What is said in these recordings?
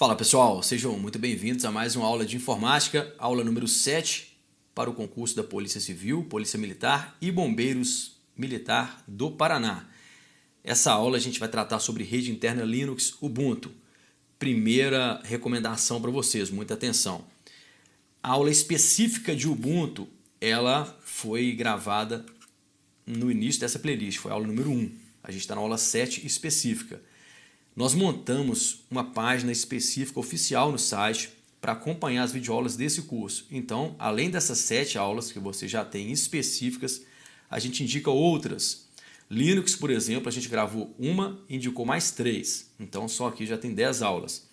Fala pessoal, sejam muito bem-vindos a mais uma aula de informática, aula número 7 para o concurso da Polícia Civil, Polícia Militar e Bombeiros Militar do Paraná. Essa aula a gente vai tratar sobre rede interna Linux Ubuntu. Primeira recomendação para vocês, muita atenção. A aula específica de Ubuntu, ela foi gravada no início dessa playlist, foi a aula número 1. A gente está na aula 7 específica. Nós montamos uma página específica oficial no site para acompanhar as videoaulas desse curso. Então, além dessas 7 aulas que você já tem específicas, a gente indica outras. Linux, por exemplo, a gente gravou uma e indicou mais 3. Então, só aqui já tem 10 aulas.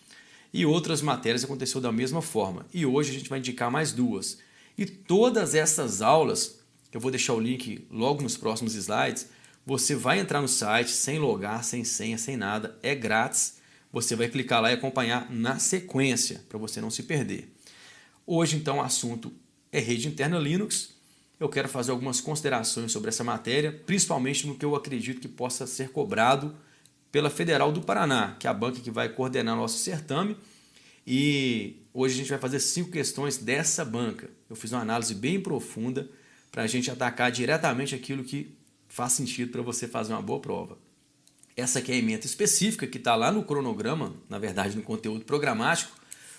E outras matérias aconteceu da mesma forma. E hoje a gente vai indicar mais 2. E todas essas aulas, eu vou deixar o link logo nos próximos slides. Você vai entrar no site sem logar, sem senha, sem nada, é grátis. Você vai clicar lá e acompanhar na sequência, para você não se perder. Hoje, então, o assunto é rede interna Linux. Eu quero fazer algumas considerações sobre essa matéria, principalmente no que eu acredito que possa ser cobrado pela Federal do Paraná, que é a banca que vai coordenar nosso certame. E hoje a gente vai fazer 5 questões dessa banca. Eu fiz uma análise bem profunda para a gente atacar diretamente aquilo que faz sentido para você fazer uma boa prova. Essa aqui é a ementa específica que está lá no cronograma, na verdade no conteúdo programático,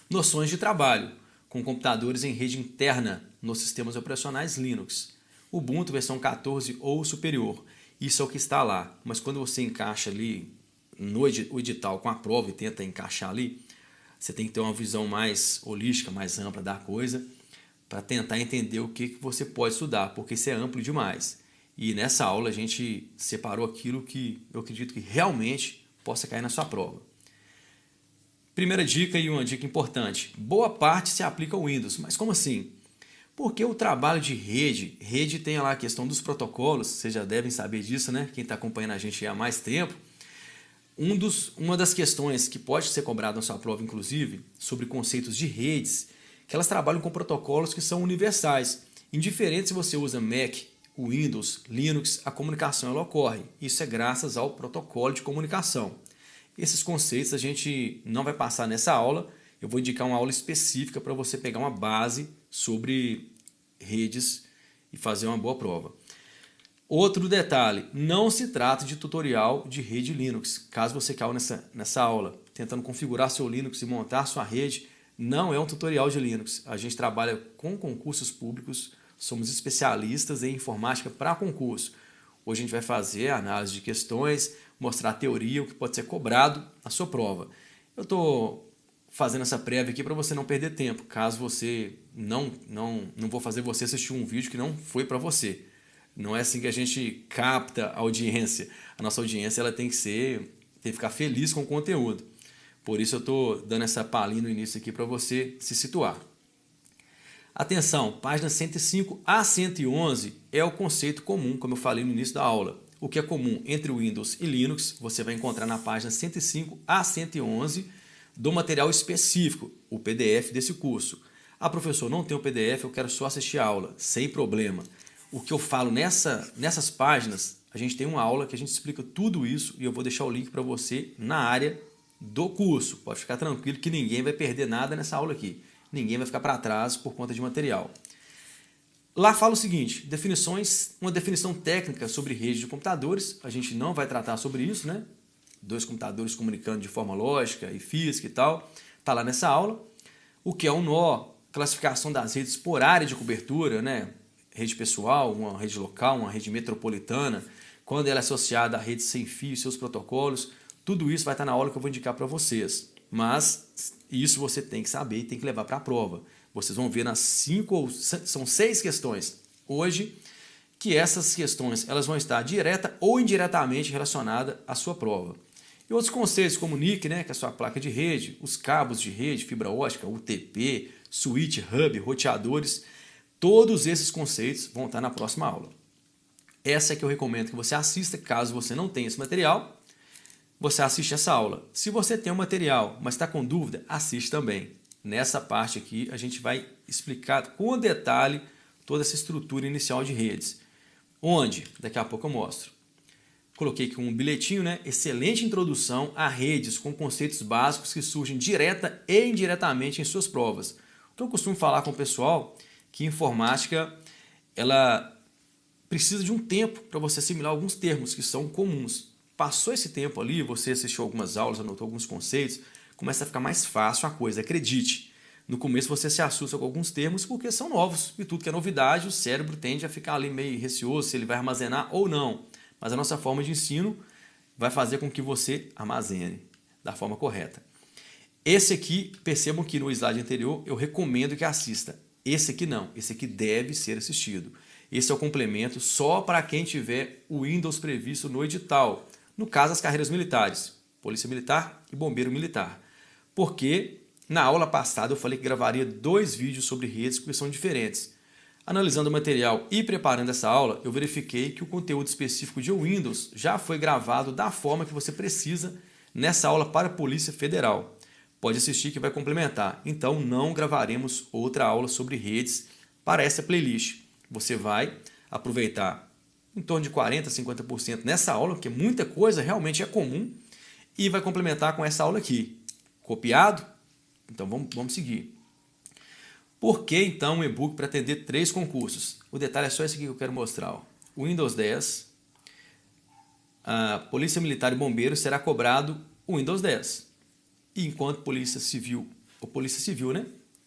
noções de trabalho com computadores em rede interna nos sistemas operacionais Linux. Ubuntu versão 14 ou superior. Isso é o que está lá, mas quando você encaixa ali no edital com a prova e tenta encaixar ali, você tem que ter uma visão mais holística, mais ampla da coisa, para tentar entender o que você pode estudar, porque isso é amplo demais. E nessa aula a gente separou aquilo que eu acredito que realmente possa cair na sua prova. Primeira dica e uma dica importante. Boa parte se aplica ao Windows, mas como assim? Porque o trabalho de rede tem lá a questão dos protocolos, vocês já devem saber disso, né? Quem está acompanhando a gente há mais tempo. Uma das questões que pode ser cobrada na sua prova, inclusive, sobre conceitos de redes, que elas trabalham com protocolos que são universais. Indiferente se você usa Mac, Windows, Linux, a comunicação ela ocorre. Isso é graças ao protocolo de comunicação. Esses conceitos a gente não vai passar nessa aula. Eu vou indicar uma aula específica para você pegar uma base sobre redes e fazer uma boa prova. Outro detalhe, não se trata de tutorial de rede Linux. Caso você caia nessa aula tentando configurar seu Linux e montar sua rede, não é um tutorial de Linux. A gente trabalha com concursos públicos, somos especialistas em informática para concurso. Hoje a gente vai fazer a análise de questões, mostrar a teoria, o que pode ser cobrado na sua prova. Eu estou fazendo essa prévia aqui para você não perder tempo, caso você não vou fazer você assistir um vídeo que não foi para você. Não é assim que a gente capta a audiência. A nossa audiência ela tem que ficar feliz com o conteúdo. Por isso eu estou dando essa palhinha no início aqui para você se situar. Atenção, página 105 a 111 é o conceito comum, como eu falei no início da aula. O que é comum entre Windows e Linux, você vai encontrar na página 105 a 111 do material específico, o PDF desse curso. Ah, professor, não tem o PDF, eu quero só assistir a aula. Sem problema. O que eu falo nessas páginas, a gente tem uma aula que a gente explica tudo isso e eu vou deixar o link para você na área do curso. Pode ficar tranquilo que ninguém vai perder nada nessa aula aqui. Ninguém vai ficar para trás por conta de material. Lá fala o seguinte, uma definição técnica sobre rede de computadores. A gente não vai tratar sobre isso, né? 2 computadores comunicando de forma lógica e física e tal. Está lá nessa aula. O que é um nó, classificação das redes por área de cobertura, né? Rede pessoal, uma rede local, uma rede metropolitana. Quando ela é associada à rede sem fio e seus protocolos. Tudo isso vai estar na aula que eu vou indicar para vocês. Mas isso você tem que saber e tem que levar para a prova. Vocês vão ver são 6 questões hoje, que essas questões elas vão estar direta ou indiretamente relacionadas à sua prova. E outros conceitos como NIC, né, que é a sua placa de rede, os cabos de rede, fibra ótica, UTP, switch, hub, roteadores, todos esses conceitos vão estar na próxima aula. Essa é que eu recomendo que você assista, caso você não tenha esse material. Você assiste essa aula. Se você tem o material, mas está com dúvida, assiste também. Nessa parte aqui, a gente vai explicar com detalhe toda essa estrutura inicial de redes. Onde? Daqui a pouco eu mostro. coloquei aqui um bilhetinho, né? Excelente introdução a redes com conceitos básicos que surgem direta e indiretamente em suas provas. O que eu costumo falar com o pessoal que informática ela precisa de um tempo para você assimilar alguns termos que são comuns. Passou esse tempo ali, você assistiu algumas aulas, anotou alguns conceitos, começa a ficar mais fácil a coisa, acredite. No começo você se assusta com alguns termos porque são novos e tudo que é novidade o cérebro tende a ficar ali meio receoso se ele vai armazenar ou não. Mas a nossa forma de ensino vai fazer com que você armazene da forma correta. Esse aqui, percebam que no slide anterior eu recomendo que assista. Esse aqui não, esse aqui deve ser assistido. Esse é o complemento só para quem tiver o Windows previsto no edital. No caso, as carreiras militares, Polícia Militar e Bombeiro Militar. Porque na aula passada eu falei que gravaria 2 vídeos sobre redes que são diferentes. Analisando o material e preparando essa aula, eu verifiquei que o conteúdo específico de Windows já foi gravado da forma que você precisa nessa aula para a Polícia Federal. Pode assistir que vai complementar. Então não gravaremos outra aula sobre redes para essa playlist. Você vai aproveitar em torno de 40% a 50% nessa aula, que muita coisa realmente é comum, e vai complementar com essa aula aqui. Copiado? Então vamos seguir. Por que então um e-book para atender 3 concursos? O detalhe é só esse aqui que eu quero mostrar. Ó. O Windows 10, a Polícia Militar e Bombeiro será cobrado o Windows 10. E enquanto Polícia Civil, ou Polícia Civil, né,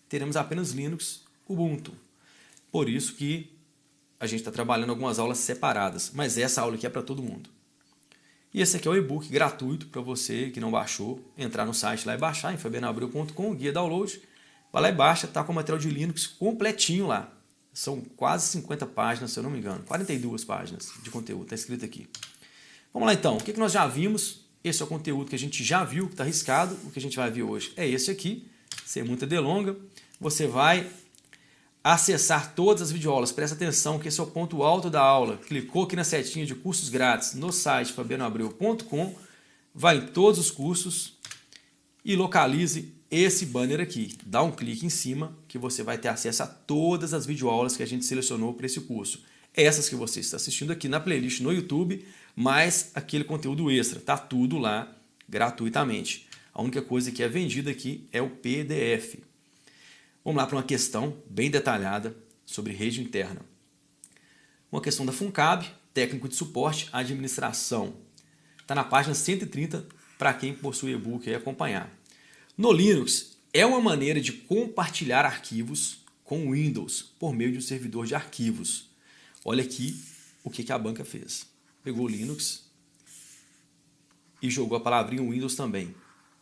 teremos apenas Linux, Ubuntu. Por isso que a gente está trabalhando algumas aulas separadas, mas essa aula aqui é para todo mundo. E esse aqui é o e-book gratuito para você que não baixou, entrar no site lá e baixar, em fabianabreu.com, guia download. Vai lá e baixa, está com o material de Linux completinho lá. São quase 50 páginas, se eu não me engano. 42 páginas de conteúdo, está escrito aqui. Vamos lá então, o que nós já vimos? Esse é o conteúdo que a gente já viu, que está arriscado. O que a gente vai ver hoje é esse aqui, sem muita delonga. Você vai acessar todas as videoaulas. Presta atenção que esse é o ponto alto da aula. Clicou aqui na setinha de cursos grátis no site fabianabreu.com, vai em todos os cursos e localize esse banner aqui. Dá um clique em cima que você vai ter acesso a todas as videoaulas que a gente selecionou para esse curso. Essas que você está assistindo aqui na playlist no YouTube, mais aquele conteúdo extra. Está tudo lá gratuitamente. A única coisa que é vendida aqui é o PDF. Vamos lá para uma questão bem detalhada sobre rede interna. Uma questão da FUNCAB, técnico de suporte à administração. Está na página 130 para quem possui e-book e acompanhar. No Linux, é uma maneira de compartilhar arquivos com o Windows por meio de um servidor de arquivos. Olha aqui o que a banca fez. Pegou o Linux e jogou a palavrinha Windows também.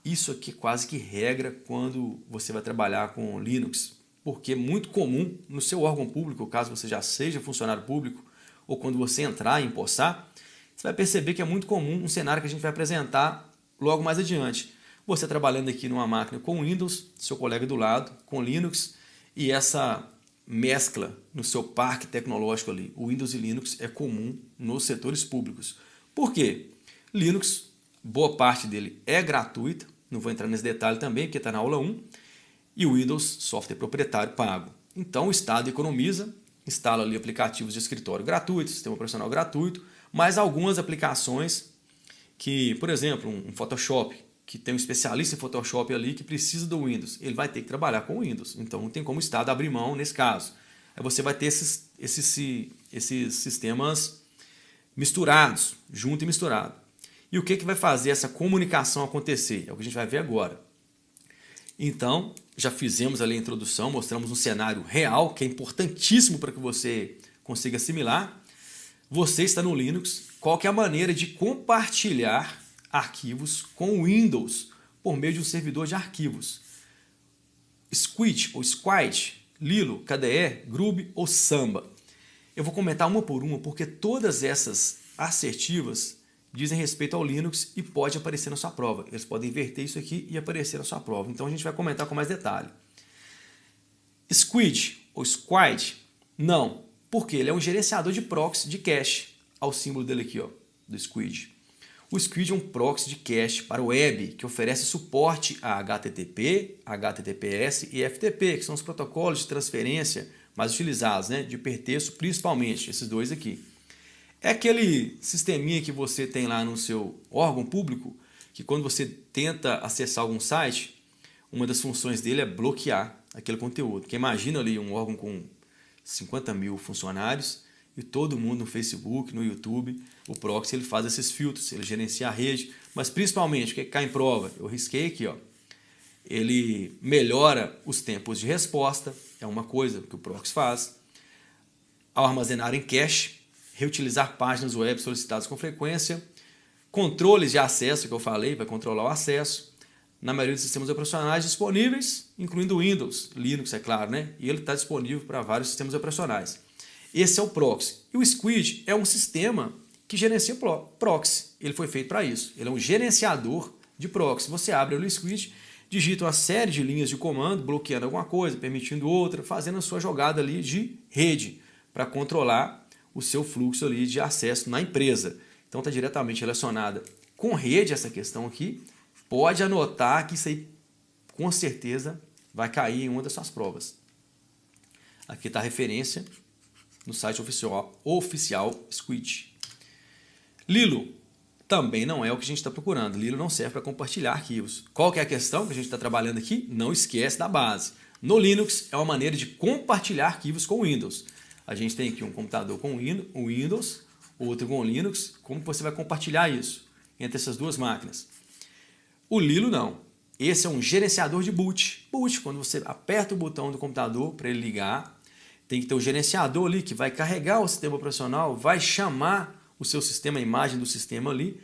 Isso aqui é quase que regra quando você vai trabalhar com Linux, porque é muito comum no seu órgão público, caso você já seja funcionário público, ou quando você entrar e empossar, você vai perceber que é muito comum um cenário que a gente vai apresentar logo mais adiante. Você trabalhando aqui numa máquina com Windows, seu colega do lado com Linux, e essa mescla no seu parque tecnológico ali, o Windows e Linux é comum nos setores públicos. Por quê? Linux, boa parte dele é gratuita, não vou entrar nesse detalhe também, porque está na aula 1, e o Windows, software proprietário, pago. Então o Estado economiza, instala ali aplicativos de escritório gratuitos, sistema operacional gratuito, mas algumas aplicações que, por exemplo, um Photoshop, que tem um especialista em Photoshop ali que precisa do Windows, ele vai ter que trabalhar com o Windows, então não tem como o Estado abrir mão nesse caso. Aí você vai ter esses sistemas misturados, junto e misturado. E o que vai fazer essa comunicação acontecer? É o que a gente vai ver agora. Então, já fizemos ali a introdução, mostramos um cenário real, que é importantíssimo para que você consiga assimilar. Você está no Linux, qual que é a maneira de compartilhar arquivos com o Windows por meio de um servidor de arquivos? Squid ou Squid, Lilo, KDE, Grub ou Samba. Eu vou comentar uma por uma porque todas essas assertivas dizem respeito ao Linux e pode aparecer na sua prova. Eles podem inverter isso aqui e aparecer na sua prova. Então a gente vai comentar com mais detalhe. Squid ou Squid, não. Porque ele é um gerenciador de proxy de cache. Olha o símbolo dele aqui, ó, do Squid. O Squid é um proxy de cache para web que oferece suporte a HTTP, HTTPS e FTP, que são os protocolos de transferência mais utilizados, né, de hipertexto, principalmente esses dois aqui. É aquele sisteminha que você tem lá no seu órgão público, que quando você tenta acessar algum site, uma das funções dele é bloquear aquele conteúdo. Porque imagina ali um órgão com 50 mil funcionários e todo mundo no Facebook, no YouTube, o proxy ele faz esses filtros, ele gerencia a rede, mas principalmente, o que cai em prova? Eu risquei aqui, ó. Ele melhora os tempos de resposta, é uma coisa que o proxy faz. Ao armazenar em cache, reutilizar páginas web solicitadas com frequência, controles de acesso, que eu falei, vai controlar o acesso, na maioria dos sistemas operacionais disponíveis, incluindo Windows, Linux, é claro, né? E ele está disponível para vários sistemas operacionais. Esse é o proxy. E o Squid é um sistema que gerencia proxy. Ele foi feito para isso. Ele é um gerenciador de proxy. Você abre o Squid, digita uma série de linhas de comando, bloqueando alguma coisa, permitindo outra, fazendo a sua jogada ali de rede para controlar o seu fluxo ali de acesso na empresa. Então está diretamente relacionada com rede essa questão aqui. Pode anotar que isso aí com certeza vai cair em uma das suas provas. Aqui está a referência no site oficial Squid. Lilo também não é o que a gente está procurando. Lilo não serve para compartilhar arquivos. Qual que é a questão que a gente está trabalhando aqui? Não esquece da base. No Linux é uma maneira de compartilhar arquivos com o Windows. A gente tem aqui um computador com o Windows, outro com o Linux. Como você vai compartilhar isso entre essas duas máquinas? O Lilo não. Esse é um gerenciador de boot. Boot, quando você aperta o botão do computador para ele ligar, tem que ter um gerenciador ali que vai carregar o sistema operacional, vai chamar o seu sistema, a imagem do sistema ali.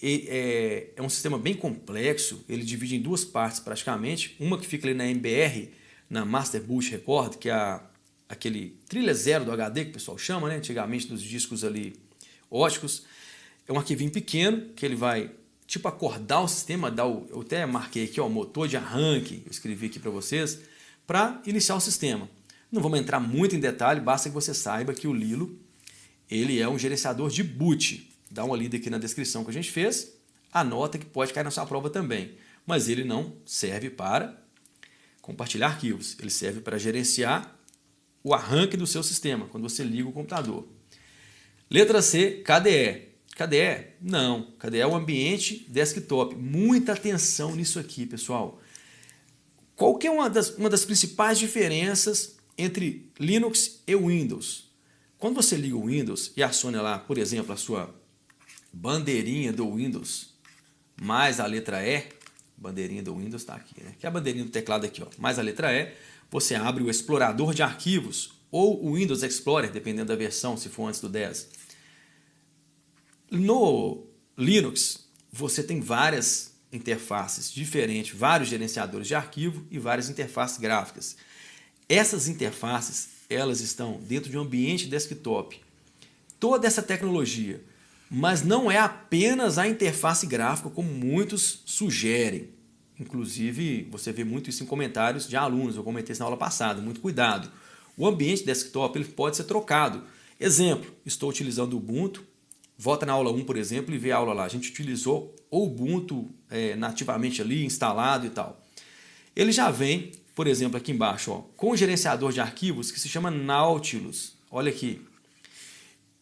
É um sistema bem complexo, ele divide em duas partes praticamente. Uma que fica ali na MBR, na Master Boot Record, que é aquele trilha zero do HD que o pessoal chama, né? Antigamente dos discos ali óticos. É um arquivinho pequeno que ele vai tipo acordar o sistema, eu até marquei aqui, ó, motor de arranque, eu escrevi aqui para vocês, para iniciar o sistema. Não vamos entrar muito em detalhe, basta que você saiba que o Lilo ele é um gerenciador de boot. Dá uma lida aqui na descrição que a gente fez, anota que pode cair na sua prova também. Mas ele não serve para compartilhar arquivos, ele serve para gerenciar o arranque do seu sistema, quando você liga o computador. Letra C, KDE. KDE? Não. KDE é um ambiente desktop. Muita atenção nisso aqui, pessoal. Qual que é uma das principais diferenças entre Linux e Windows? Quando você liga o Windows e aciona lá, por exemplo, a sua bandeirinha do Windows, mais a letra E, bandeirinha do Windows está aqui, né? Que é a bandeirinha do teclado aqui, ó, mais a letra E, você abre o explorador de arquivos ou o Windows Explorer, dependendo da versão, se for antes do 10. No Linux, você tem várias interfaces diferentes, vários gerenciadores de arquivo e várias interfaces gráficas. Essas interfaces, elas estão dentro de um ambiente desktop. Toda essa tecnologia, mas não é apenas a interface gráfica como muitos sugerem. Inclusive, você vê muito isso em comentários de alunos, eu comentei isso na aula passada, muito cuidado. O ambiente desktop ele pode ser trocado. Exemplo, estou utilizando o Ubuntu. Volta na aula 1, por exemplo, e vê a aula lá. A gente utilizou o Ubuntu nativamente ali, instalado e tal. Ele já vem, por exemplo, aqui embaixo, ó, com um gerenciador de arquivos que se chama Nautilus. Olha aqui.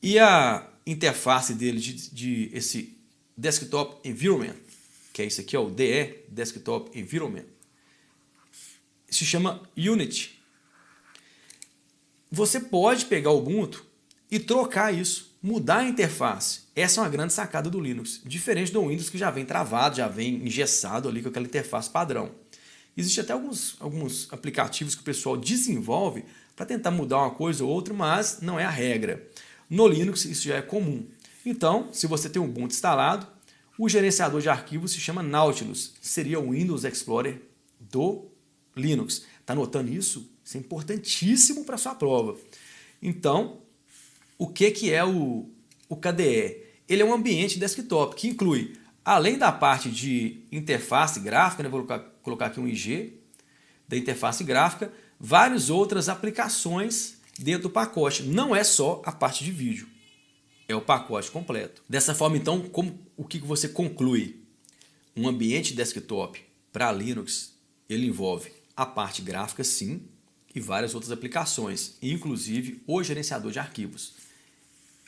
E a interface dele de esse Desktop Environment, que é isso aqui, ó, o DE, Desktop Environment, se chama Unity. Você pode pegar o Ubuntu e trocar isso, mudar a interface. Essa é uma grande sacada do Linux, diferente do Windows que já vem travado, já vem engessado ali com aquela interface padrão. Existem até alguns aplicativos que o pessoal desenvolve para tentar mudar uma coisa ou outra, mas não é a regra. No Linux isso já é comum. Então, se você tem o Ubuntu instalado, o gerenciador de arquivos se chama Nautilus, seria o Windows Explorer do Linux. Está notando isso? Isso é importantíssimo para a sua prova. Então, o que é o KDE? Ele é um ambiente desktop que inclui, além da parte de interface gráfica, né, vou colocar aqui um IG, da interface gráfica, várias outras aplicações dentro do pacote. Não é só a parte de vídeo, é o pacote completo. Dessa forma, então, o que você conclui? Um ambiente desktop para Linux, ele envolve a parte gráfica, sim, e várias outras aplicações, inclusive o gerenciador de arquivos.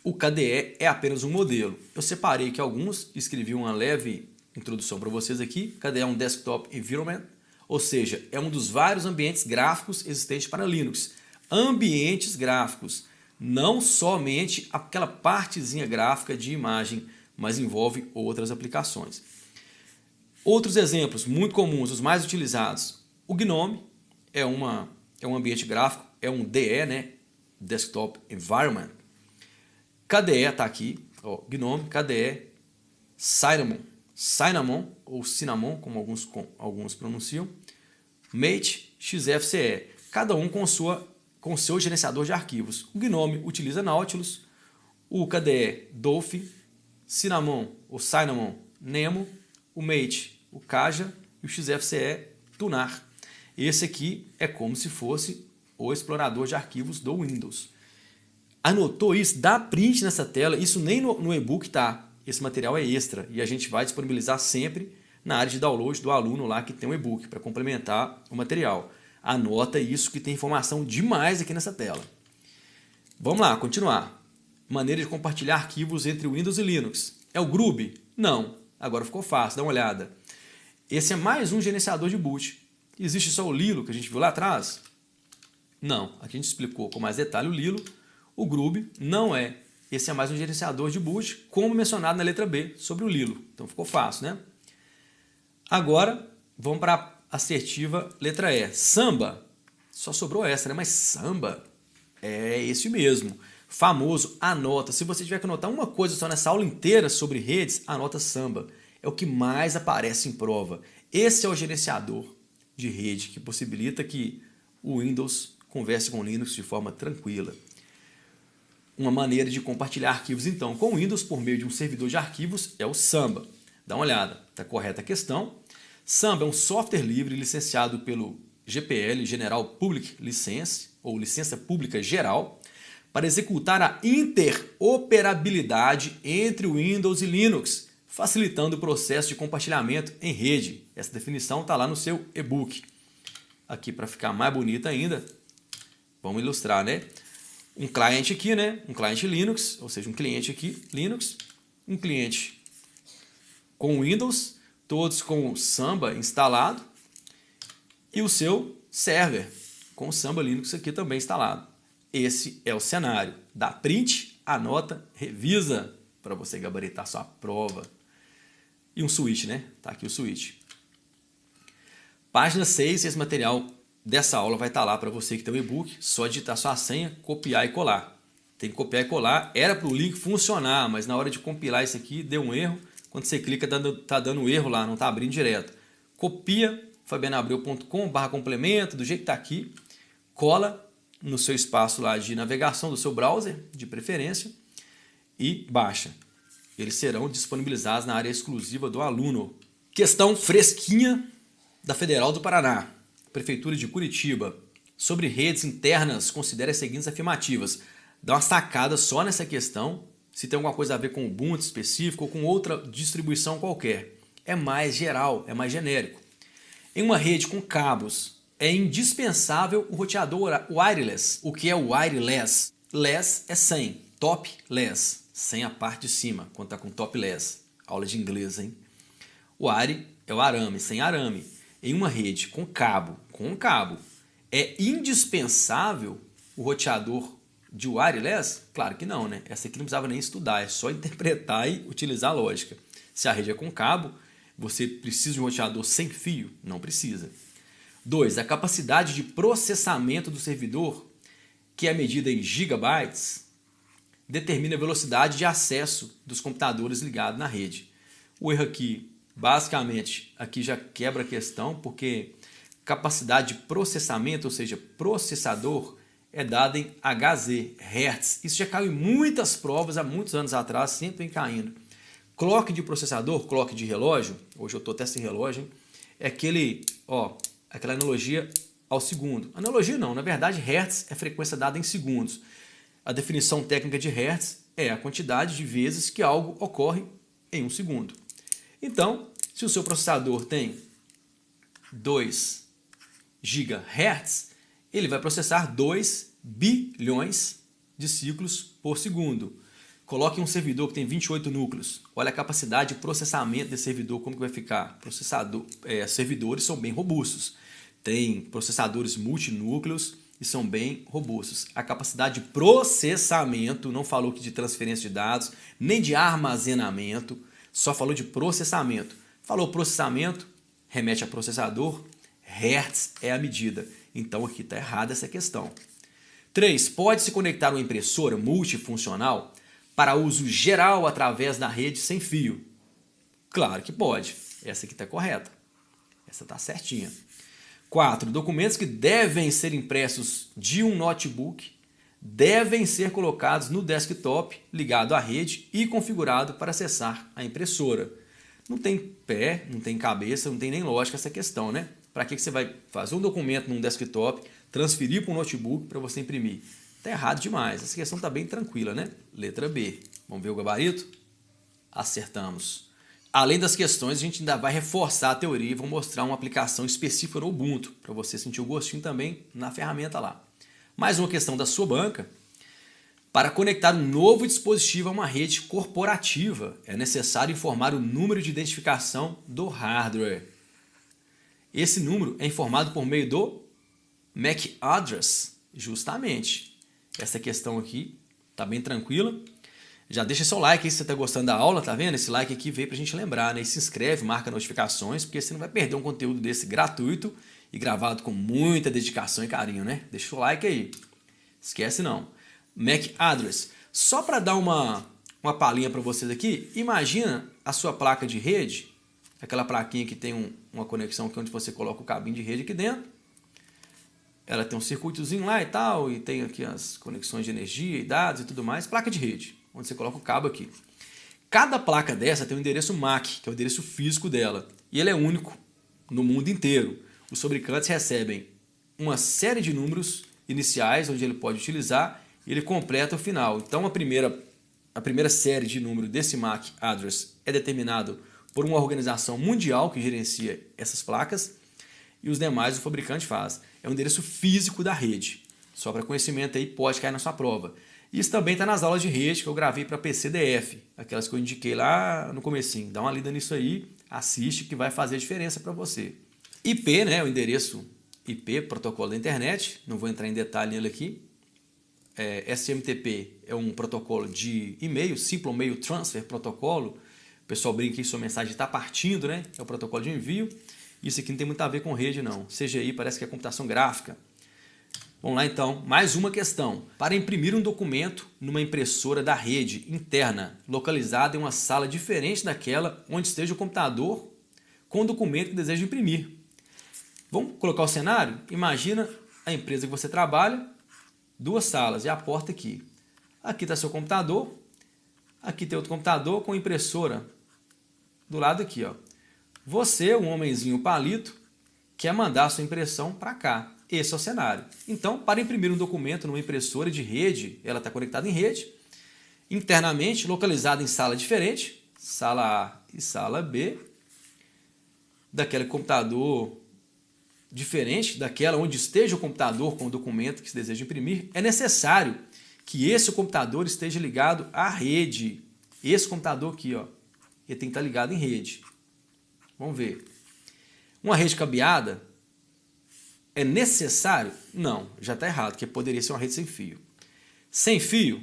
O KDE é apenas um modelo. Eu separei aqui alguns, escrevi uma leve introdução para vocês aqui. KDE é um Desktop Environment, ou seja, é um dos vários ambientes gráficos existentes para Linux. Ambientes gráficos, não somente aquela partezinha gráfica de imagem, mas envolve outras aplicações. Outros exemplos muito comuns, os mais utilizados. O GNOME é um ambiente gráfico, é um DE, né? Desktop Environment. KDE está aqui, ó, GNOME, KDE, Cinnamon ou Cinnamon, como alguns pronunciam, Mate, XFCE, cada um com seu gerenciador de arquivos. O GNOME utiliza Nautilus, o KDE Dolphin, Cinnamon ou Cinnamon Nemo, o Mate o Kaja e o XFCE Tunar. Esse aqui é como se fosse o explorador de arquivos do Windows. Anotou isso? Dá print nessa tela, isso nem no e-book tá. Esse material é extra e a gente vai disponibilizar sempre na área de download do aluno lá que tem o e-book para complementar o material. Anota isso que tem informação demais aqui nessa tela. Vamos lá, continuar. Maneira de compartilhar arquivos entre Windows e Linux. É o Grub? Não. Agora ficou fácil, dá uma olhada. Esse é mais um gerenciador de boot. Existe só o Lilo que a gente viu lá atrás? Não. Aqui a gente explicou com mais detalhe o Lilo. O Grub não é. Esse é mais um gerenciador de boot, como mencionado na letra B, sobre o Lilo. Então ficou fácil, né? Agora, vamos para a assertiva letra E. Samba. Só sobrou essa, né? Mas Samba é esse mesmo. Famoso, anota. Se você tiver que anotar uma coisa só nessa aula inteira sobre redes, anota Samba. É o que mais aparece em prova. Esse é o gerenciador de rede que possibilita que o Windows converse com o Linux de forma tranquila. Uma maneira de compartilhar arquivos, então, com o Windows por meio de um servidor de arquivos é o Samba. Dá uma olhada, está correta a questão. Samba é um software livre licenciado pelo GPL, General Public License, ou Licença Pública Geral, para executar a interoperabilidade entre o Windows e Linux, facilitando o processo de compartilhamento em rede. Essa definição está lá no seu e-book. Aqui, para ficar mais bonita ainda, vamos ilustrar, né? Um cliente aqui, né? Um cliente Linux, ou seja, um cliente aqui Linux, um cliente com Windows, todos com o Samba instalado e o seu server com o Samba Linux aqui também instalado. Esse é o cenário. Dá print, anota, revisa para você gabaritar sua prova. E um switch, né? Tá aqui o switch. Página 6, esse material dessa aula vai estar lá para você que tem o e-book, só digitar sua senha, copiar e colar. Tem que copiar e colar, era para o link funcionar, mas na hora de compilar isso aqui deu um erro. Quando você clica tá dando erro lá, não está abrindo direto. Copia, fabianabreu.com/complemento, do jeito que está aqui, cola no seu espaço lá de navegação do seu browser, de preferência, e baixa. Eles serão disponibilizados na área exclusiva do aluno. Questão fresquinha da Federal do Paraná. Prefeitura de Curitiba, sobre redes internas, considere as seguintes afirmativas. Dá uma sacada só nessa questão, se tem alguma coisa a ver com o Ubuntu específico ou com outra distribuição qualquer. É mais geral, é mais genérico. Em uma rede com cabos, é indispensável o roteador wireless. O que é o wireless? Less é sem, topless, sem a parte de cima, quando está com topless. Aula de inglês, hein? O ARI é o arame, sem arame. Em uma rede com cabo, é indispensável o roteador de wireless? Claro que não, né? Essa aqui não precisava nem estudar, é só interpretar e utilizar a lógica. Se a rede é com cabo, você precisa de um roteador sem fio? Não precisa. 2. A capacidade de processamento do servidor, que é medida em gigabytes, determina a velocidade de acesso dos computadores ligados na rede. O erro aqui, basicamente, aqui já quebra a questão, porque capacidade de processamento, ou seja, processador, é dada em Hz, Hertz. Isso já caiu em muitas provas há muitos anos atrás, sempre vem caindo. Clock de processador, clock de relógio, hoje eu estou até sem relógio, hein? É aquela analogia ao segundo. Analogia não, na verdade Hertz é frequência dada em segundos. A definição técnica de Hertz é a quantidade de vezes que algo ocorre em um segundo. Então, se o seu processador tem 2 GHz, ele vai processar 2 bilhões de ciclos por segundo. Coloque um servidor que tem 28 núcleos. Olha a capacidade de processamento desse servidor, como que vai ficar. Servidores são bem robustos. Tem processadores multinúcleos e são bem robustos. A capacidade de processamento, não falou que de transferência de dados, nem de armazenamento, só falou de processamento. Falou processamento, remete a processador, Hertz é a medida. Então aqui está errada essa questão. 3. Pode-se conectar uma impressora multifuncional para uso geral através da rede sem fio? Claro que pode. Essa aqui está correta. Essa está certinha. 4. Documentos que devem ser impressos de um notebook devem ser colocados no desktop ligado à rede e configurado para acessar a impressora. Não tem pé, não tem cabeça, não tem nem lógica essa questão, né? Para que você vai fazer um documento num desktop, transferir para um notebook para você imprimir? Está errado demais. Essa questão está bem tranquila, né? Letra B. Vamos ver o gabarito? Acertamos. Além das questões, a gente ainda vai reforçar a teoria e vou mostrar uma aplicação específica no Ubuntu, para você sentir o gostinho também na ferramenta lá. Mais uma questão da sua banca. Para conectar um novo dispositivo a uma rede corporativa, é necessário informar o número de identificação do hardware. Esse número é informado por meio do MAC address, justamente. Essa questão aqui está bem tranquila. Já deixa seu like aí se você está gostando da aula, tá vendo? Esse like aqui veio para a gente lembrar, né? E se inscreve, marca notificações, porque você não vai perder um conteúdo desse gratuito e gravado com muita dedicação e carinho, né? Deixa o like aí. Esquece não. MAC address. Só para dar uma palhinha para vocês aqui, imagina a sua placa de rede, aquela plaquinha que tem uma conexão que é onde você coloca o cabinho de rede aqui dentro. Ela tem um circuitozinho lá e tal, e tem aqui as conexões de energia e dados e tudo mais. Placa de rede, onde você coloca o cabo aqui. Cada placa dessa tem um endereço MAC, que é o endereço físico dela. E ele é único no mundo inteiro. Os fabricantes recebem uma série de números iniciais, onde ele pode utilizar, e ele completa o final. Então a primeira série de número desse MAC address é determinado por uma organização mundial que gerencia essas placas, e os demais o fabricante faz. É o endereço físico da rede. Só para conhecimento aí, pode cair na sua prova. Isso também está nas aulas de rede que eu gravei para PCDF, aquelas que eu indiquei lá no comecinho. Dá uma lida nisso aí, assiste que vai fazer diferença para você. IP, né, o endereço IP, protocolo da internet, não vou entrar em detalhe nele aqui. SMTP é um protocolo de e-mail, Simple Mail Transfer Protocolo. O pessoal brinca que sua mensagem está partindo, né? É o protocolo de envio. Isso aqui não tem muito a ver com rede, não. CGI parece que é computação gráfica. Vamos lá então, mais uma questão. Para imprimir um documento numa impressora da rede interna, localizada em uma sala diferente daquela onde esteja o computador com o documento que deseja imprimir. Vamos colocar o cenário? Imagina a empresa que você trabalha, duas salas e a porta aqui. Aqui está seu computador, aqui tem outro computador com impressora do lado aqui, ó. Você, um homenzinho palito, quer mandar a sua impressão para cá. Esse é o cenário. Então, para imprimir um documento numa impressora de rede, ela está conectada em rede, internamente localizada em sala diferente, sala A e sala B, daquele computador diferente, daquela onde esteja o computador com o documento que se deseja imprimir, é necessário que esse computador esteja ligado à rede. Esse computador aqui, ó, ele tem que estar ligado em rede. Vamos ver. Uma rede cabeada é necessário? Não, já está errado, porque poderia ser uma rede sem fio. Sem fio,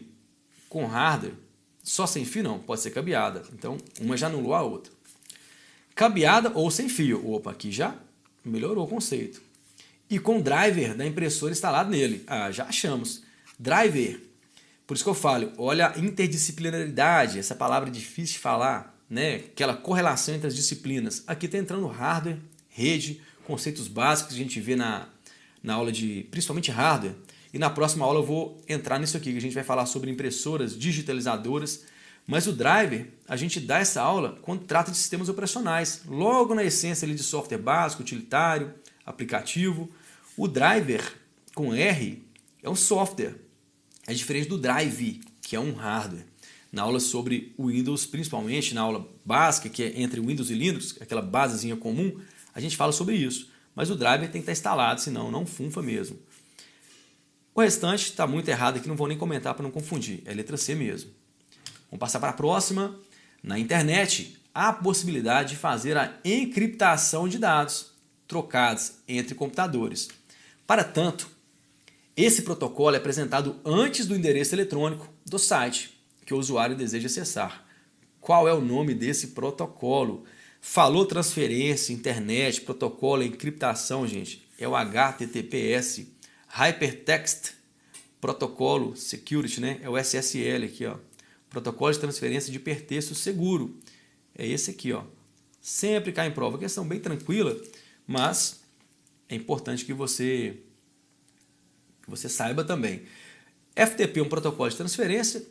com hardware, só sem fio não, pode ser cabeada. Então, uma já anulou a outra. Cabeada ou sem fio. Opa, aqui já melhorou o conceito. E com driver da impressora instalado nele. Ah, já achamos. Driver. Por isso que eu falo, olha a interdisciplinaridade, essa palavra é difícil de falar, né? Aquela correlação entre as disciplinas. Aqui está entrando hardware, rede, conceitos básicos que a gente vê na aula de, principalmente hardware. E na próxima aula eu vou entrar nisso aqui, que a gente vai falar sobre impressoras, digitalizadoras. Mas o driver, a gente dá essa aula quando trata de sistemas operacionais. Logo na essência ali de software básico, utilitário, aplicativo. O driver, com R, é um software. É diferente do drive, que é um hardware. Na aula sobre o Windows, principalmente na aula básica, que é entre Windows e Linux, aquela basezinha comum, a gente fala sobre isso. Mas o driver tem que estar instalado, senão não funfa mesmo. O restante está muito errado aqui, não vou nem comentar para não confundir. É letra C mesmo. Vamos passar para a próxima. Na internet, há a possibilidade de fazer a encriptação de dados trocados entre computadores. Para tanto, esse protocolo é apresentado antes do endereço eletrônico do site que o usuário deseja acessar. Qual é o nome desse protocolo? Falou transferência, internet, protocolo, encriptação, gente. É o HTTPS, Hypertext Protocolo Security, né? É o SSL aqui, ó. Protocolo de transferência de hipertexto seguro. É esse aqui, ó. Sempre cai em prova. Questão bem tranquila, mas é importante que você saiba também. FTP é um protocolo de transferência.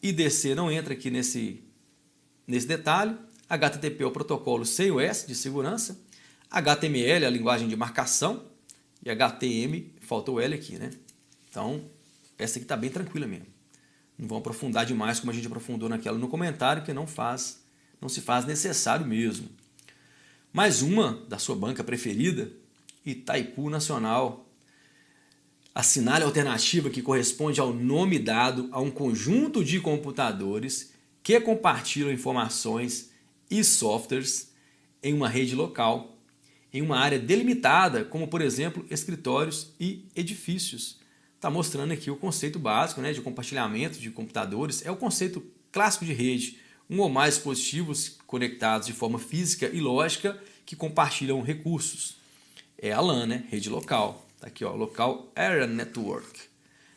IDC não entra aqui nesse detalhe. HTTP é o protocolo sem o S de segurança. HTML é a linguagem de marcação. E HTML, faltou o L aqui, né? Então, essa aqui está bem tranquila mesmo. Não vamos aprofundar demais como a gente aprofundou naquela no comentário, que não se faz necessário mesmo. Mais uma da sua banca preferida, Itaipu Nacional. Assinale a alternativa que corresponde ao nome dado a um conjunto de computadores que compartilham informações e softwares em uma rede local, em uma área delimitada, como por exemplo escritórios e edifícios. Está mostrando aqui o conceito básico, né, de compartilhamento de computadores. É o conceito clássico de rede, um ou mais dispositivos conectados de forma física e lógica que compartilham recursos. É a LAN, né, rede local. Está aqui, ó, Local Area Network.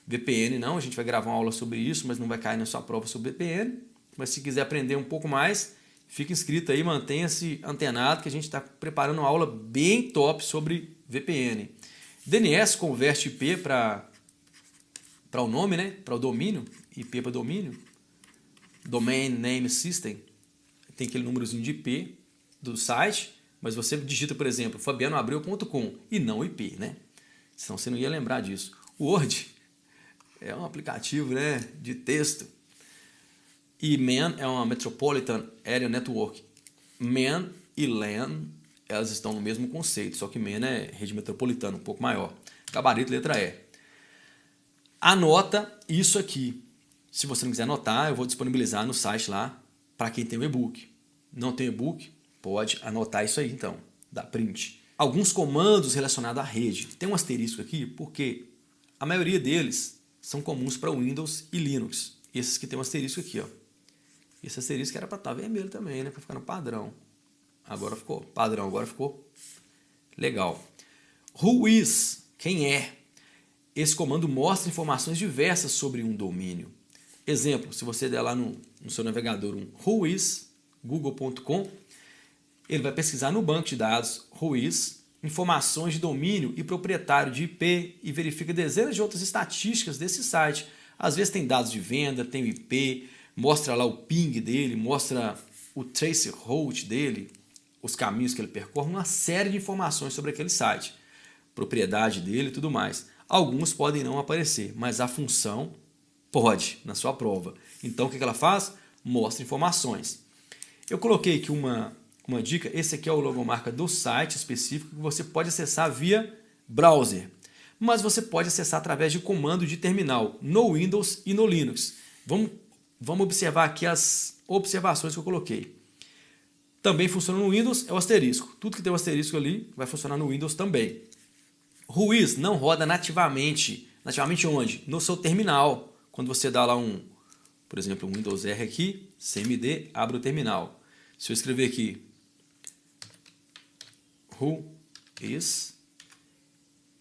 VPN não, a gente vai gravar uma aula sobre isso, mas não vai cair na sua prova sobre VPN. Mas se quiser aprender um pouco mais, fique inscrito aí, mantenha-se antenado, que a gente está preparando uma aula bem top sobre VPN. DNS converte IP para o nome, né? Para o domínio, IP para domínio. Domain Name System. Tem aquele númerozinho de IP do site, mas você digita, por exemplo, fabianoabreu.com e não IP, né? Senão você não ia lembrar disso. O Word é um aplicativo, né, de texto. E MAN é uma Metropolitan Area Network. MAN e LAN, elas estão no mesmo conceito, só que MAN é rede metropolitana, um pouco maior. Gabarito, letra E. Anota isso aqui. Se você não quiser anotar, eu vou disponibilizar no site lá para quem tem o e-book. Não tem e-book? Pode anotar isso aí então, dá print. Alguns comandos relacionados à rede. Tem um asterisco aqui porque a maioria deles são comuns para Windows e Linux. Esses que tem um asterisco aqui, ó. Esse asterisco era para estar vermelho também, né? Para ficar no padrão. Agora ficou padrão, agora ficou legal. Who is? Quem é? Esse comando mostra informações diversas sobre um domínio. Exemplo, se você der lá no seu navegador um whois, google.com, ele vai pesquisar no banco de dados whois, informações de domínio e proprietário de IP e verifica dezenas de outras estatísticas desse site. Às vezes tem dados de venda, tem o IP, mostra lá o ping dele, mostra o traceroute dele, os caminhos que ele percorre, uma série de informações sobre aquele site, propriedade dele e tudo mais. Alguns podem não aparecer, mas a função pode na sua prova. Então o que ela faz? Mostra informações. Eu coloquei aqui uma dica, esse aqui é o logomarca do site específico que você pode acessar via browser, mas você pode acessar através de comando de terminal no Windows e no Linux. Vamos observar aqui as observações que eu coloquei. Também funciona no Windows, é o asterisco. Tudo que tem o asterisco ali vai funcionar no Windows também. Whois não roda nativamente. Nativamente onde? No seu terminal. Quando você dá lá por exemplo, um Windows R aqui, CMD, abre o terminal. Se eu escrever aqui whois,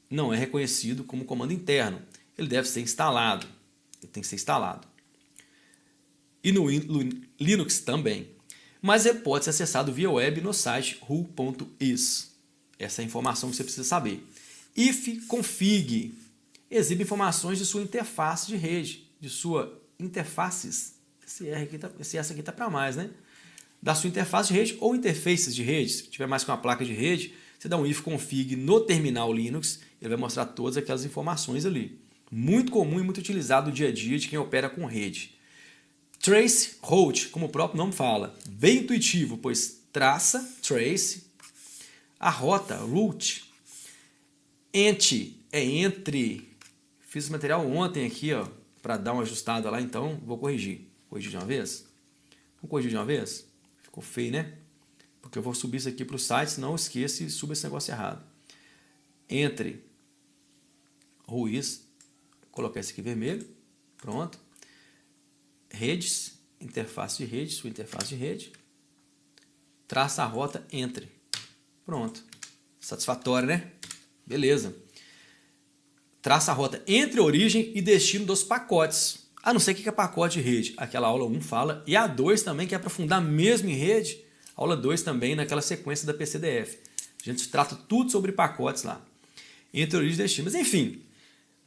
não é reconhecido como comando interno. Ele deve ser instalado. Ele tem que ser instalado. E no Linux também. Mas ele pode ser acessado via web no site who.is. Essa é a informação que você precisa saber. Ifconfig exibe informações de sua interface de rede, de sua interfaces. Esse S aqui está para mais, né? Da sua interface de rede ou interfaces de rede. Se tiver mais que uma placa de rede, você dá um ifconfig no terminal Linux, ele vai mostrar todas aquelas informações ali. Muito comum e muito utilizado no dia a dia de quem opera com rede. Traceroute, como o próprio nome fala, bem intuitivo, pois traça, trace, a rota, route. Ent é entre. Fiz esse material ontem aqui, ó, para dar uma ajustada lá, então vou corrigir. Corrigir de uma vez? Vamos corrigir de uma vez? Ficou feio, né? Porque eu vou subir isso aqui para o site, não esqueça e suba esse negócio errado. Entre Ruiz, colocar esse aqui vermelho, pronto. Redes, interface de rede, sua interface de rede. Traça a rota entre. Pronto. Satisfatório, né? Beleza. Traça a rota entre origem e destino dos pacotes. A não ser o que é pacote de rede. Aquela aula 1 fala. E a 2 também quer aprofundar mesmo em rede. Aula 2 também naquela sequência da PCDF. A gente trata tudo sobre pacotes lá. Entre origem e destino. Mas enfim,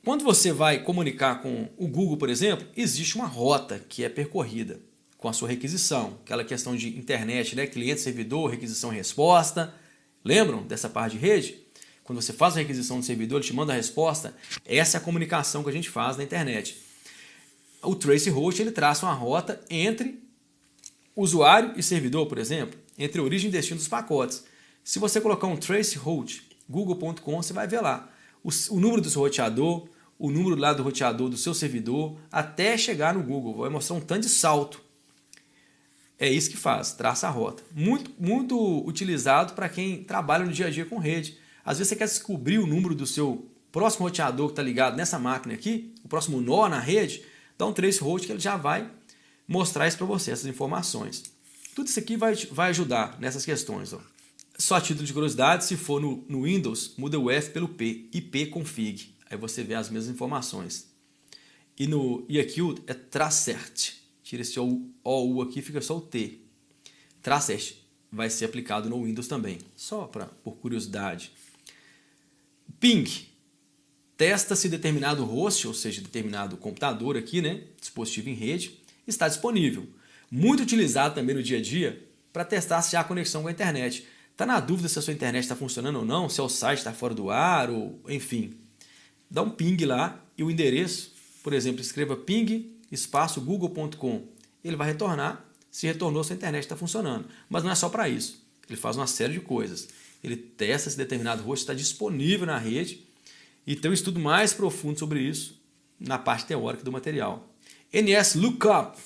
quando você vai comunicar com o Google, por exemplo, existe uma rota que é percorrida com a sua requisição. Aquela questão de internet, né? Cliente, servidor, requisição e resposta. Lembram dessa parte de rede? Quando você faz a requisição do servidor, ele te manda a resposta. Essa é a comunicação que a gente faz na internet. O trace host ele traça uma rota entre usuário e servidor, por exemplo, entre origem e destino dos pacotes. Se você colocar um trace host google.com, você vai ver lá o número do seu roteador, o número lá do roteador do seu servidor, até chegar no Google. Vai mostrar um tanto de salto. É isso que faz, traça a rota. Muito utilizado para quem trabalha no dia a dia com rede. Às vezes você quer descobrir o número do seu próximo roteador que está ligado nessa máquina aqui, o próximo nó na rede, dá um trace host que ele já vai mostrar isso para você, essas informações. Tudo isso aqui vai ajudar nessas questões. Ó. Só a título de curiosidade, se for no Windows, muda o F pelo P, ipconfig. Aí você vê as mesmas informações. E aqui é tracert. Tira esse OU aqui, fica só o T. Tracert vai ser aplicado no Windows também, só por curiosidade. Ping. Testa se determinado host, ou seja, determinado computador aqui, né, dispositivo em rede, está disponível. Muito utilizado também no dia a dia para testar se há conexão com a internet. Está na dúvida se a sua internet está funcionando ou não, se o site está fora do ar, ou enfim. Dá um ping lá e o endereço, por exemplo, escreva ping espaço google.com. Ele vai retornar se retornou se a internet está funcionando. Mas não é só para isso. Ele faz uma série de coisas. Ele testa se determinado host está disponível na rede e tem um estudo mais profundo sobre isso na parte teórica do material. NS Lookup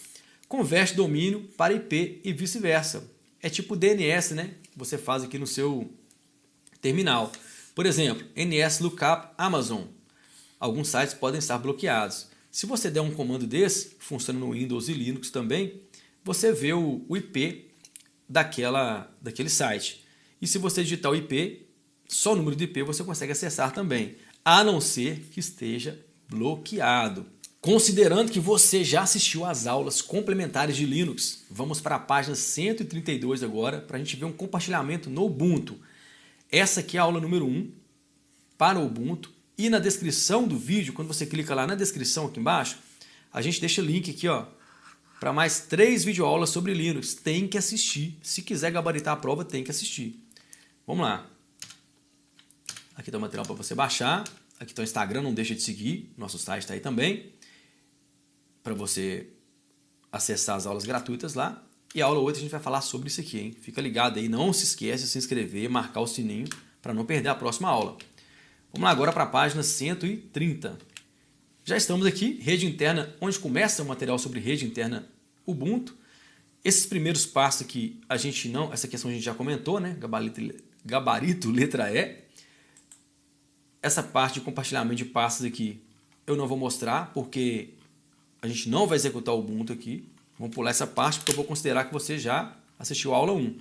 converte domínio para IP e vice-versa. É tipo DNS, né? Você faz aqui no seu terminal. Por exemplo, NS Lookup Amazon. Alguns sites podem estar bloqueados. Se você der um comando desse, funciona no Windows e Linux também, você vê o IP daquele site. E se você digitar o IP, só o número de IP você consegue acessar também, a não ser que esteja bloqueado. Considerando que você já assistiu às aulas complementares de Linux, vamos para a página 132 agora, para a gente ver um compartilhamento no Ubuntu. Essa aqui é a aula número 1 para o Ubuntu. E na descrição do vídeo, quando você clica lá na descrição aqui embaixo, a gente deixa o link aqui, ó, para mais 3 videoaulas sobre Linux. Tem que assistir. Se quiser gabaritar a prova, tem que assistir. Vamos lá. Aqui está o material para você baixar. Aqui está o Instagram, não deixa de seguir. Nosso site está aí também, para você acessar as aulas gratuitas lá. E a aula 8 a gente vai falar sobre isso aqui, hein? Fica ligado aí, não se esquece de se inscrever, marcar o sininho para não perder a próxima aula. Vamos lá agora para a página 130. Já estamos aqui, rede interna, onde começa o material sobre rede interna Ubuntu. Esses primeiros passos aqui, essa questão a gente já comentou, né? Gabarito letra E. Essa parte de compartilhamento de passos aqui eu não vou mostrar, porque a gente não vai executar o Ubuntu aqui. Vamos pular essa parte, porque eu vou considerar que você já assistiu a aula 1.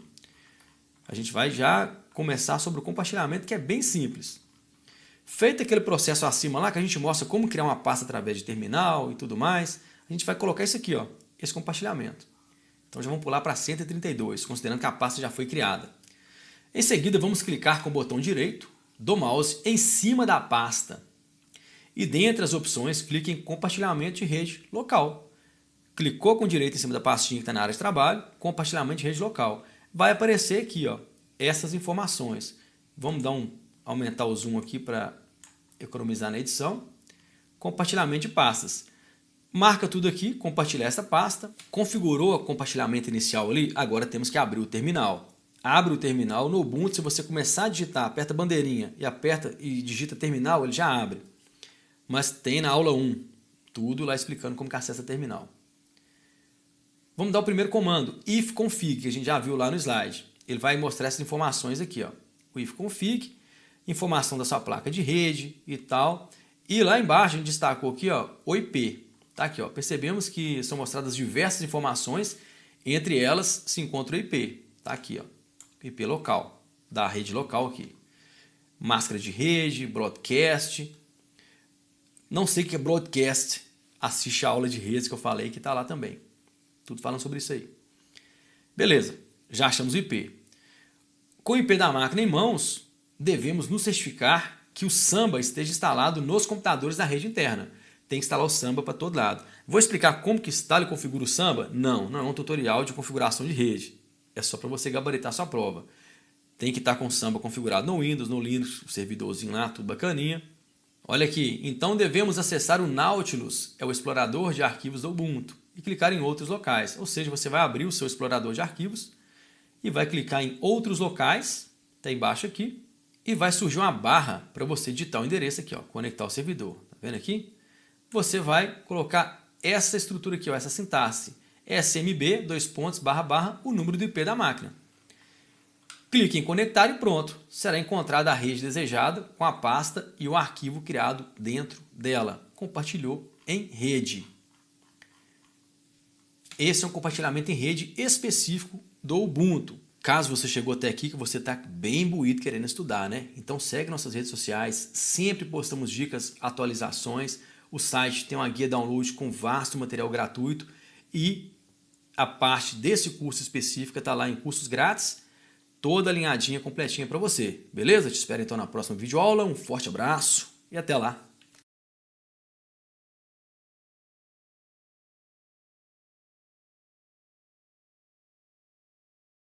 A gente vai já começar sobre o compartilhamento, que é bem simples. Feito aquele processo acima lá, que a gente mostra como criar uma pasta através de terminal e tudo mais, a gente vai colocar isso aqui, ó, esse compartilhamento. Então já vamos pular para 132, considerando que a pasta já foi criada. Em seguida, vamos clicar com o botão direito do mouse em cima da pasta. E dentre as opções, clique em compartilhamento de rede local. Clicou com o direito em cima da pastinha que está na área de trabalho, compartilhamento de rede local. Vai aparecer aqui, ó, essas informações. Vamos aumentar o zoom aqui para economizar na edição. Compartilhamento de pastas. Marca tudo aqui, compartilhar essa pasta. Configurou o compartilhamento inicial ali, agora temos que abrir o terminal. Abre o terminal no Ubuntu, se você começar a digitar, aperta a bandeirinha e digita terminal, ele já abre. Mas tem na aula 1, tudo lá explicando como que acessa terminal. Vamos dar o primeiro comando, ifconfig, que a gente já viu lá no slide. Ele vai mostrar essas informações aqui, ó. O ifconfig, informação da sua placa de rede e tal. E lá embaixo a gente destacou aqui, ó, o IP. Tá aqui, ó. Percebemos que são mostradas diversas informações, entre elas se encontra o IP. Tá aqui, ó. IP local, da rede local aqui. Máscara de rede, broadcast. Não sei o que é broadcast. Assiste a aula de redes que eu falei que tá lá também. Tudo falando sobre isso aí. Beleza, já achamos o IP. Com o IP da máquina em mãos, devemos nos certificar que o Samba esteja instalado nos computadores da rede interna. Tem que instalar o Samba para todo lado. Vou explicar como que instala e configura o Samba? Não é um tutorial de configuração de rede. É só para você gabaritar sua prova. Tem que estar com o Samba configurado no Windows, no Linux, o servidorzinho lá, tudo bacaninha. Olha aqui, então devemos acessar o Nautilus, é o explorador de arquivos do Ubuntu, e clicar em outros locais. Ou seja, você vai abrir o seu explorador de arquivos e vai clicar em outros locais, está embaixo aqui, e vai surgir uma barra para você digitar o endereço aqui, ó, conectar o servidor. Tá vendo aqui? Você vai colocar essa estrutura aqui, ó, essa sintaxe, smb, o número do IP da máquina. Clique em conectar e pronto, será encontrada a rede desejada com a pasta e o arquivo criado dentro dela. Compartilhou em rede. Esse é um compartilhamento em rede específico do Ubuntu. Caso você chegou até aqui, que você está bem imbuído querendo estudar, né? Então segue nossas redes sociais, sempre postamos dicas, atualizações. O site tem uma guia download com vasto material gratuito e a parte desse curso específica está lá em cursos grátis, toda alinhadinha, completinha para você. Beleza? Te espero então na próxima videoaula. Um forte abraço e até lá!